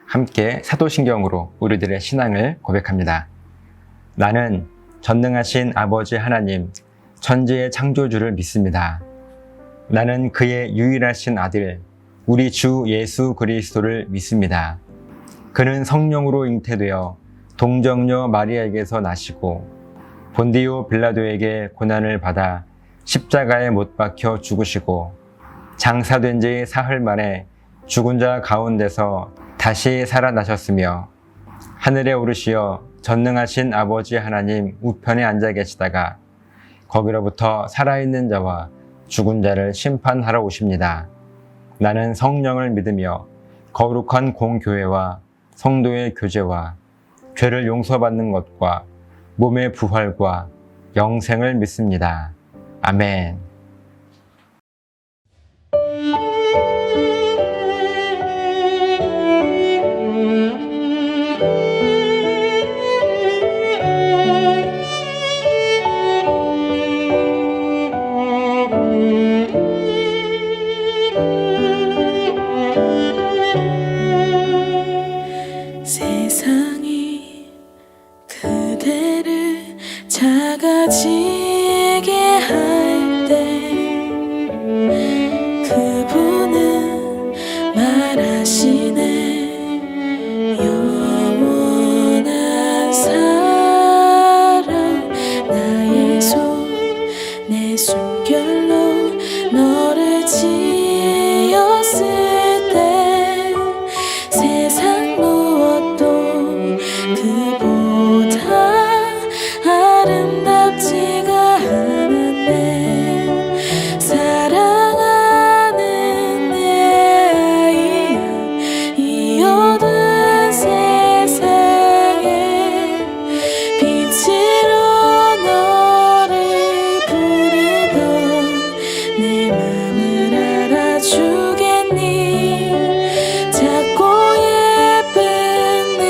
함께 사도신경으로 우리들의 신앙을 고백합니다. 나는 전능하신 아버지 하나님, 천지의 창조주를 믿습니다. 나는 그의 유일하신 아들, 우리 주 예수 그리스도를 믿습니다. 그는 성령으로 잉태되어 동정녀 마리아에게서 나시고 본디오 빌라도에게 고난을 받아 십자가에 못 박혀 죽으시고 장사된 지 사흘 만에 죽은 자 가운데서 다시 살아나셨으며 하늘에 오르시어 전능하신 아버지 하나님 우편에 앉아 계시다가 거기로부터 살아있는 자와 죽은 자를 심판하러 오십니다. 나는 성령을 믿으며 거룩한 공교회와 성도의 교제와 죄를 용서받는 것과 몸의 부활과 영생을 믿습니다. 아멘. 세상이 그대를 작아지게 할 때 그분은 말하시네. 영원한 사랑 나의 손 내 숨결로 너를 지었을 때 세상 무엇도 그보다 아름답지가 않았네. 사랑하는 내 아이야, 이 어두운 세상에 빛으로 너를 부르던 내 맘을 알아주겠니? 작고 예쁜 내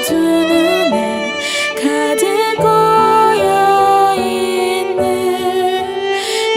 두 눈에 가득 고여있는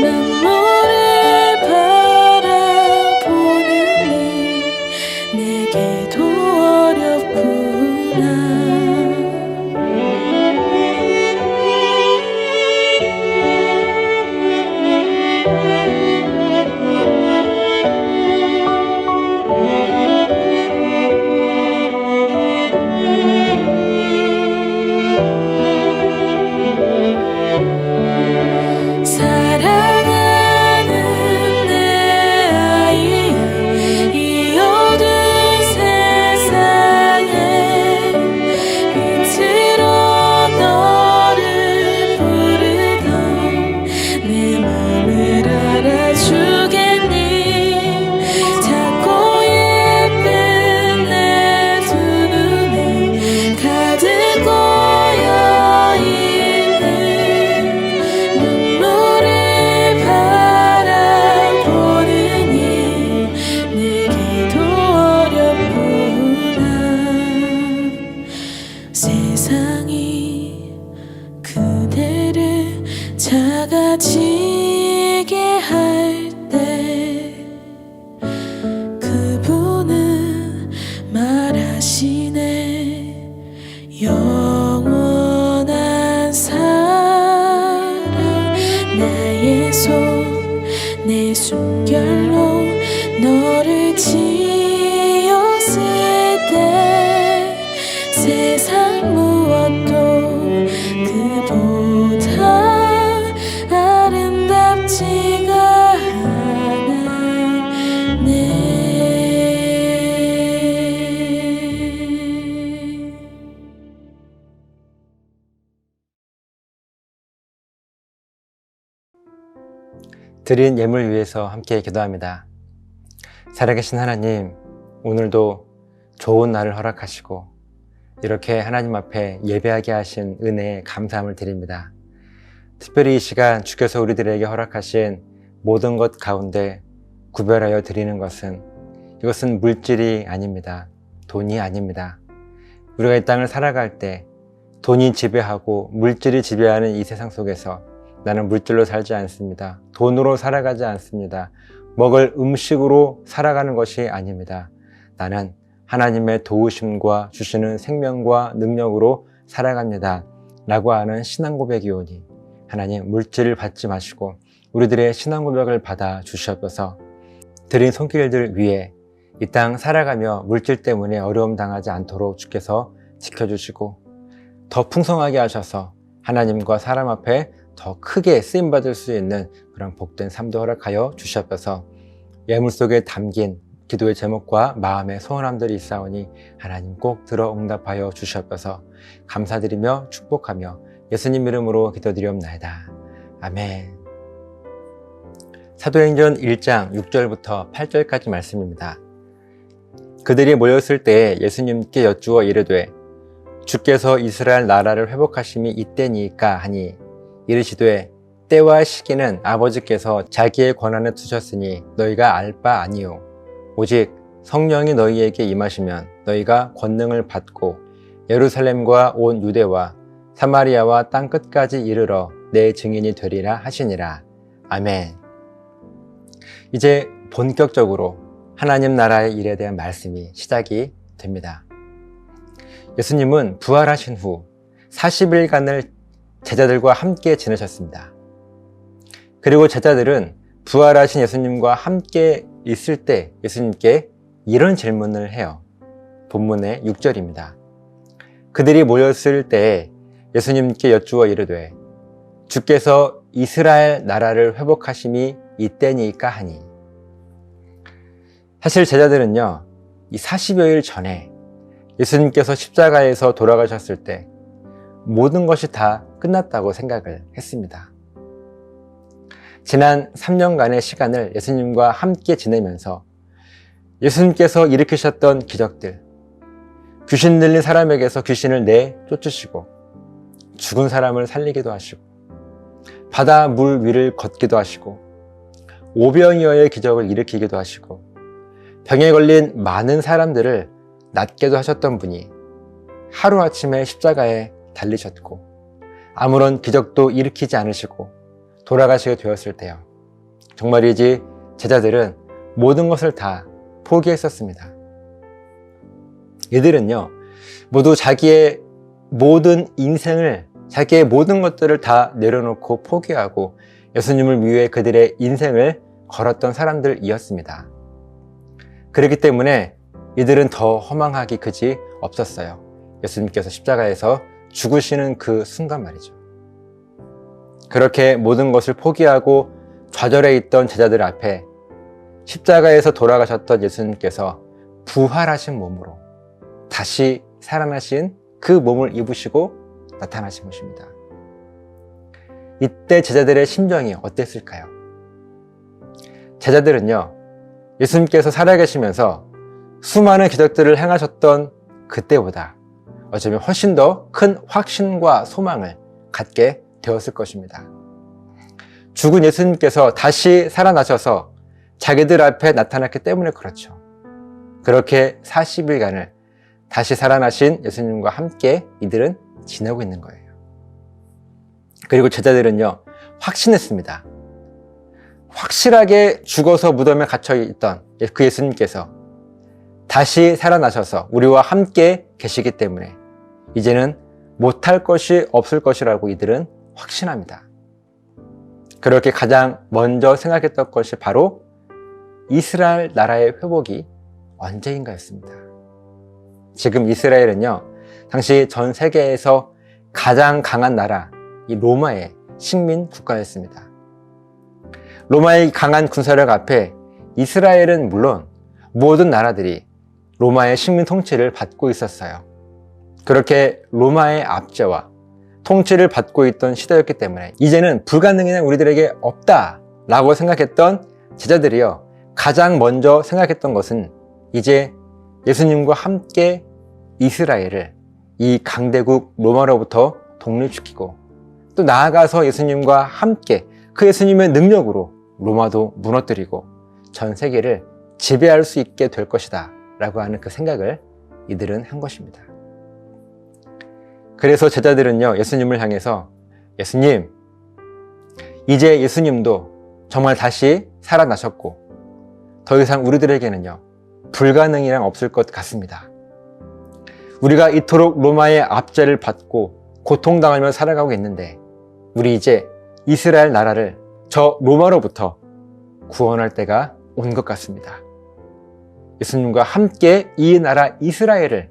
눈물을 바라보느니 내게도 어렵구나. 사랑하는 내 아이야, 이 어두운 세상에 빛으로 너를 부르던 내 맘을 알아주겠니? 작고 예쁜 내 두 눈에 가득 고여있는 눈물을 바라보느니 내게도 어렵구나. 세상이 그대를 작아지게 할 때 그분은 말하시네. 영원한 사랑 나의 손 내 숨결로 너를 지었을 때 세상 무엇도 그보다 아름답지가 않았네. 드린 예물 위해서 함께 기도합니다. 살아계신 하나님, 오늘도 좋은 날을 허락하시고 이렇게 하나님 앞에 예배하게 하신 은혜에 감사함을 드립니다. 특별히 이 시간 주께서 우리들에게 허락하신 모든 것 가운데 구별하여 드리는 것은 이것은 물질이 아닙니다. 돈이 아닙니다. 우리가 이 땅을 살아갈 때 돈이 지배하고 물질이 지배하는 이 세상 속에서 나는 물질로 살지 않습니다. 돈으로 살아가지 않습니다. 먹을 음식으로 살아가는 것이 아닙니다. 나는 하나님의 도우심과 주시는 생명과 능력으로 살아갑니다. 라고 하는 신앙 고백이오니 하나님 물질을 받지 마시고 우리들의 신앙 고백을 받아 주시옵소서. 드린 손길들 위에 이 땅 살아가며 물질 때문에 어려움 당하지 않도록 주께서 지켜주시고 더 풍성하게 하셔서 하나님과 사람 앞에 더 크게 쓰임받을 수 있는 그런 복된 삶도 허락하여 주시옵소서. 예물 속에 담긴 기도의 제목과 마음의 소원함들이 있사오니 하나님 꼭 들어 응답하여 주시옵소서. 감사드리며 축복하며 예수님 이름으로 기도드리옵나이다. 아멘. 사도행전 1장 6절부터 8절까지 말씀입니다. 그들이 모였을 때 예수님께 여쭈어 이르되 주께서 이스라엘 나라를 회복하심이 이때니까 하니 이르시되 때와 시기는 아버지께서 자기의 권한에 두셨으니 너희가 알 바 아니요 오직 성령이 너희에게 임하시면 너희가 권능을 받고 예루살렘과 온 유대와 사마리아와 땅 끝까지 이르러 내 증인이 되리라 하시니라. 아멘. 이제 본격적으로 하나님 나라의 일에 대한 말씀이 시작이 됩니다. 예수님은 부활하신 후 40일간을 제자들과 함께 지내셨습니다. 그리고 제자들은 부활하신 예수님과 함께 있을 때 예수님께 이런 질문을 해요. 본문의 6절입니다. 그들이 모였을 때 예수님께 여쭈어 이르되 주께서 이스라엘 나라를 회복하심이 이때니까 하니. 사실 제자들은요, 이 40여일 전에 예수님께서 십자가에서 돌아가셨을 때 모든 것이 다 끝났다고 생각을 했습니다. 지난 3년간의 시간을 예수님과 함께 지내면서 예수님께서 일으키셨던 기적들, 귀신 들린 사람에게서 귀신을 내쫓으시고 죽은 사람을 살리기도 하시고 바다 물 위를 걷기도 하시고 오병이어의 기적을 일으키기도 하시고 병에 걸린 많은 사람들을 낫게도 하셨던 분이 하루아침에 십자가에 달리셨고 아무런 기적도 일으키지 않으시고 돌아가시게 되었을 때요, 정말이지 제자들은 모든 것을 다 포기했었습니다. 이들은요 모두 자기의 모든 인생을, 자기의 모든 것들을 다 내려놓고 포기하고 예수님을 위해 그들의 인생을 걸었던 사람들이었습니다. 그렇기 때문에 이들은 더 허망하기 그지 없었어요. 예수님께서 십자가에서 죽으시는 그 순간 말이죠. 그렇게 모든 것을 포기하고 좌절해 있던 제자들 앞에 십자가에서 돌아가셨던 예수님께서 부활하신 몸으로 다시 살아나신 그 몸을 입으시고 나타나신 것입니다. 이때 제자들의 심정이 어땠을까요? 제자들은요, 예수님께서 살아계시면서 수많은 기적들을 행하셨던 그때보다 어쩌면 훨씬 더 큰 확신과 소망을 갖게 되었을 것입니다. 죽은 예수님께서 다시 살아나셔서 자기들 앞에 나타났기 때문에 그렇죠. 그렇게 40일간을 다시 살아나신 예수님과 함께 이들은 지내고 있는 거예요. 그리고 제자들은요, 확신했습니다. 확실하게 죽어서 무덤에 갇혀있던 그 예수님께서 다시 살아나셔서 우리와 함께 계시기 때문에 이제는 못할 것이 없을 것이라고 이들은 확신합니다. 그렇게 가장 먼저 생각했던 것이 바로 이스라엘 나라의 회복이 언제인가였습니다. 지금 이스라엘은요, 당시 전 세계에서 가장 강한 나라, 이 로마의 식민 국가였습니다. 로마의 강한 군사력 앞에 이스라엘은 물론 모든 나라들이 로마의 식민 통치를 받고 있었어요. 그렇게 로마의 압제와 통치를 받고 있던 시대였기 때문에 이제는 불가능한 우리들에게 없다라고 생각했던 제자들이요, 가장 먼저 생각했던 것은 이제 예수님과 함께 이스라엘을 이 강대국 로마로부터 독립시키고 또 나아가서 예수님과 함께 그 예수님의 능력으로 로마도 무너뜨리고 전 세계를 지배할 수 있게 될 것이다 라고 하는 그 생각을 이들은 한 것입니다. 그래서 제자들은요, 예수님을 향해서 예수님, 이제 예수님도 정말 다시 살아나셨고 더 이상 우리들에게는요, 불가능이란 없을 것 같습니다. 우리가 이토록 로마의 압제를 받고 고통당하며 살아가고 있는데 우리 이제 이스라엘 나라를 저 로마로부터 구원할 때가 온 것 같습니다. 예수님과 함께 이 나라 이스라엘을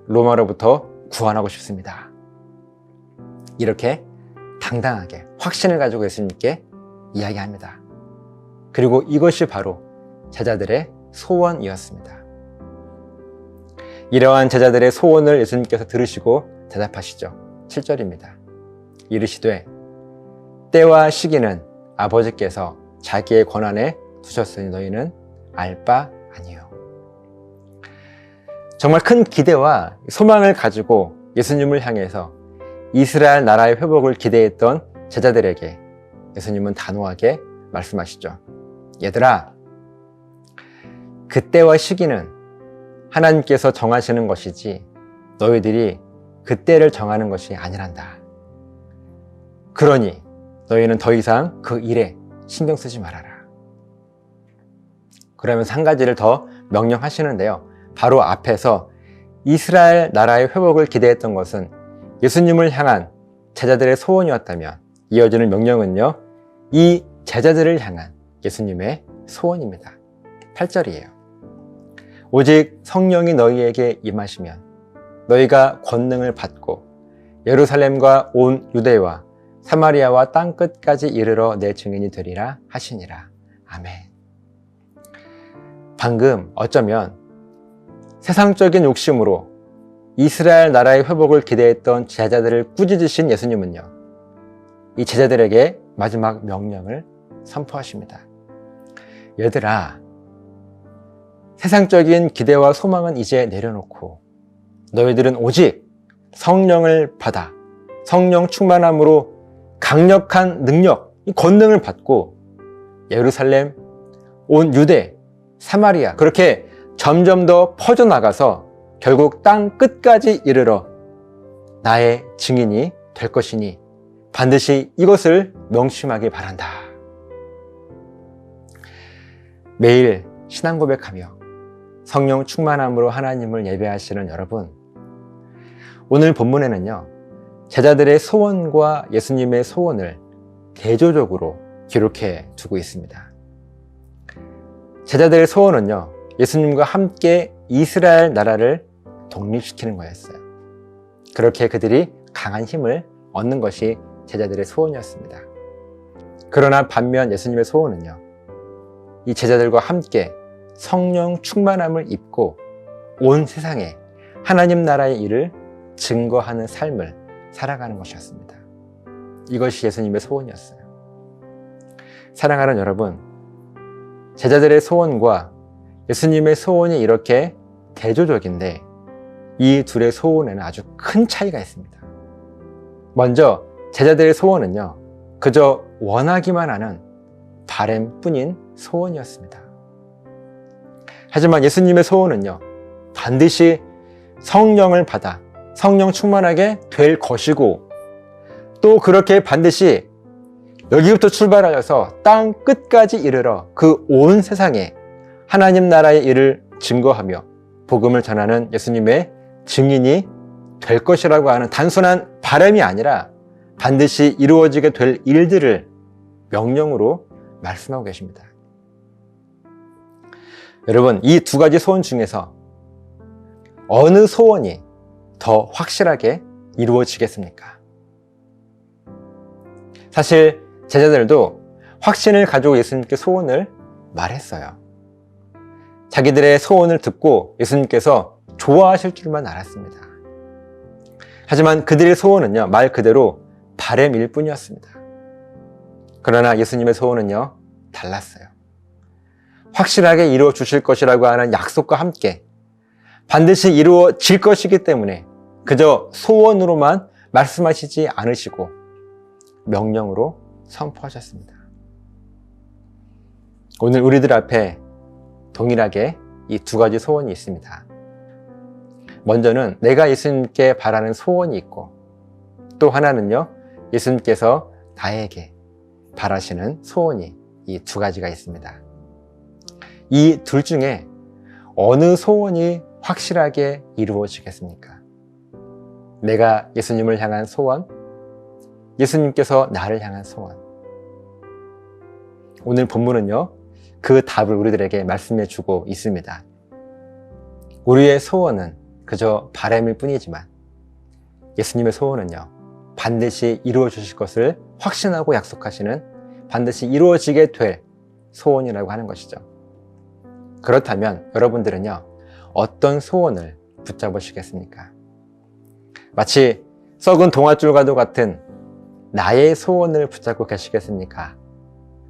로마로부터 구원하고 싶습니다. 이렇게 당당하게 확신을 가지고 예수님께 이야기합니다. 그리고 이것이 바로 제자들의 소원이었습니다. 이러한 제자들의 소원을 예수님께서 들으시고 대답하시죠. 7절입니다. 이르시되 때와 시기는 아버지께서 자기의 권한에 두셨으니 너희는 알 바 아니요. 정말 큰 기대와 소망을 가지고 예수님을 향해서 이스라엘 나라의 회복을 기대했던 제자들에게 예수님은 단호하게 말씀하시죠. 얘들아, 그때와 시기는 하나님께서 정하시는 것이지 너희들이 그때를 정하는 것이 아니란다. 그러니 너희는 더 이상 그 일에 신경 쓰지 말아라. 그러면서 한 가지를 더 명령하시는데요. 바로 앞에서 이스라엘 나라의 회복을 기대했던 것은 예수님을 향한 제자들의 소원이었다면 이어지는 명령은요, 이 제자들을 향한 예수님의 소원입니다. 8절이에요. 오직 성령이 너희에게 임하시면 너희가 권능을 받고 예루살렘과 온 유대와 사마리아와 땅끝까지 이르러 내 증인이 되리라 하시니라. 아멘. 방금 어쩌면 세상적인 욕심으로 이스라엘 나라의 회복을 기대했던 제자들을 꾸짖으신 예수님은요, 이 제자들에게 마지막 명령을 선포하십니다. 얘들아, 세상적인 기대와 소망은 이제 내려놓고 너희들은 오직 성령을 받아 성령 충만함으로 강력한 능력, 이 권능을 받고 예루살렘, 온 유대, 사마리아 그렇게 점점 더 퍼져나가서 결국 땅 끝까지 이르러 나의 증인이 될 것이니 반드시 이것을 명심하기 바란다. 매일 신앙 고백하며 성령 충만함으로 하나님을 예배하시는 여러분, 오늘 본문에는요, 제자들의 소원과 예수님의 소원을 대조적으로 기록해 두고 있습니다. 제자들의 소원은요, 예수님과 함께 이스라엘 나라를 독립시키는 거였어요. 그렇게 그들이 강한 힘을 얻는 것이 제자들의 소원이었습니다. 그러나 반면 예수님의 소원은요, 이 제자들과 함께 성령 충만함을 입고 온 세상에 하나님 나라의 일을 증거하는 삶을 살아가는 것이었습니다. 이것이 예수님의 소원이었어요. 사랑하는 여러분, 제자들의 소원과 예수님의 소원이 이렇게 대조적인데 이 둘의 소원에는 아주 큰 차이가 있습니다. 먼저 제자들의 소원은요, 그저 원하기만 하는 바램뿐인 소원이었습니다. 하지만 예수님의 소원은요, 반드시 성령을 받아 성령 충만하게 될 것이고 또 그렇게 반드시 여기부터 출발하여서 땅 끝까지 이르러 그 온 세상에 하나님 나라의 일을 증거하며 복음을 전하는 예수님의 증인이 될 것이라고 하는 단순한 바람이 아니라 반드시 이루어지게 될 일들을 명령으로 말씀하고 계십니다. 여러분, 이 두 가지 소원 중에서 어느 소원이 더 확실하게 이루어지겠습니까? 사실 제자들도 확신을 가지고 예수님께 소원을 말했어요. 자기들의 소원을 듣고 예수님께서 좋아하실 줄만 알았습니다. 하지만 그들의 소원은요, 말 그대로 바램일 뿐이었습니다. 그러나 예수님의 소원은요, 달랐어요. 확실하게 이루어 주실 것이라고 하는 약속과 함께 반드시 이루어질 것이기 때문에 그저 소원으로만 말씀하시지 않으시고 명령으로 선포하셨습니다. 오늘 우리들 앞에 동일하게 이 두 가지 소원이 있습니다. 먼저는 내가 예수님께 바라는 소원이 있고 또 하나는요, 예수님께서 나에게 바라시는 소원이 이 두 가지가 있습니다. 이 둘 중에 어느 소원이 확실하게 이루어지겠습니까? 내가 예수님을 향한 소원, 예수님께서 나를 향한 소원. 오늘 본문은요, 그 답을 우리들에게 말씀해 주고 있습니다. 우리의 소원은 그저 바람일 뿐이지만 예수님의 소원은요, 반드시 이루어 주실 것을 확신하고 약속하시는, 반드시 이루어지게 될 소원이라고 하는 것이죠. 그렇다면 여러분들은요, 어떤 소원을 붙잡으시겠습니까? 마치 썩은 동아줄과도 같은 나의 소원을 붙잡고 계시겠습니까?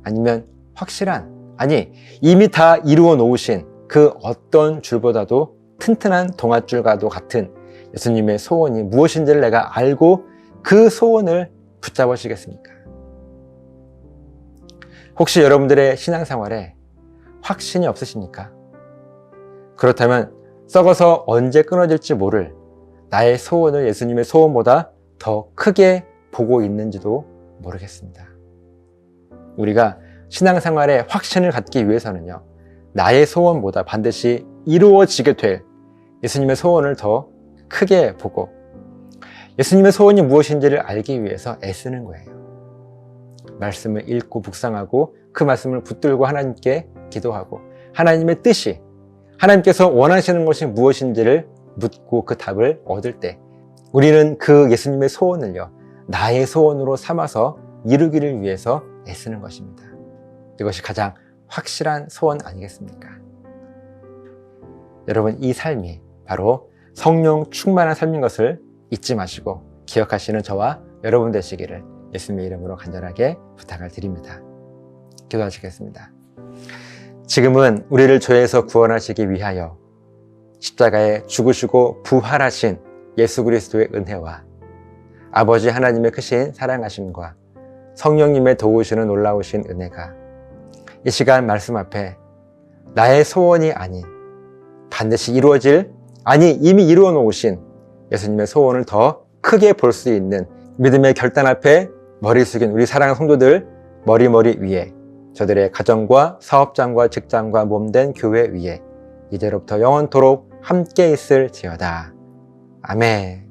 아니면 확실한, 아니 이미 다 이루어 놓으신 그 어떤 줄보다도 튼튼한 동아줄과도 같은 예수님의 소원이 무엇인지를 내가 알고 그 소원을 붙잡으시겠습니까? 혹시 여러분들의 신앙생활에 확신이 없으십니까? 그렇다면 썩어서 언제 끊어질지 모를 나의 소원을 예수님의 소원보다 더 크게 보고 있는지도 모르겠습니다. 우리가 신앙생활에 확신을 갖기 위해서는요, 나의 소원보다 반드시 이루어지게 될 예수님의 소원을 더 크게 보고 예수님의 소원이 무엇인지를 알기 위해서 애쓰는 거예요. 말씀을 읽고 묵상하고 그 말씀을 붙들고 하나님께 기도하고 하나님의 뜻이, 하나님께서 원하시는 것이 무엇인지를 묻고 그 답을 얻을 때 우리는 그 예수님의 소원을요, 나의 소원으로 삼아서 이루기를 위해서 애쓰는 것입니다. 이것이 가장 확실한 소원 아니겠습니까? 여러분, 이 삶이 바로 성령 충만한 삶인 것을 잊지 마시고 기억하시는 저와 여러분 되시기를 예수님의 이름으로 간절하게 부탁을 드립니다. 기도하시겠습니다. 지금은 우리를 죄에서 구원하시기 위하여 십자가에 죽으시고 부활하신 예수 그리스도의 은혜와 아버지 하나님의 크신 사랑하심과 성령님의 도우시는 놀라우신 은혜가 이 시간 말씀 앞에 나의 소원이 아닌 반드시 이루어질, 아니 이미 이루어 놓으신 예수님의 소원을 더 크게 볼 수 있는 믿음의 결단 앞에 머리 숙인 우리 사랑하는 성도들 머리 위에, 저들의 가정과 사업장과 직장과 몸된 교회 위에 이제로부터 영원토록 함께 있을지어다. 아멘.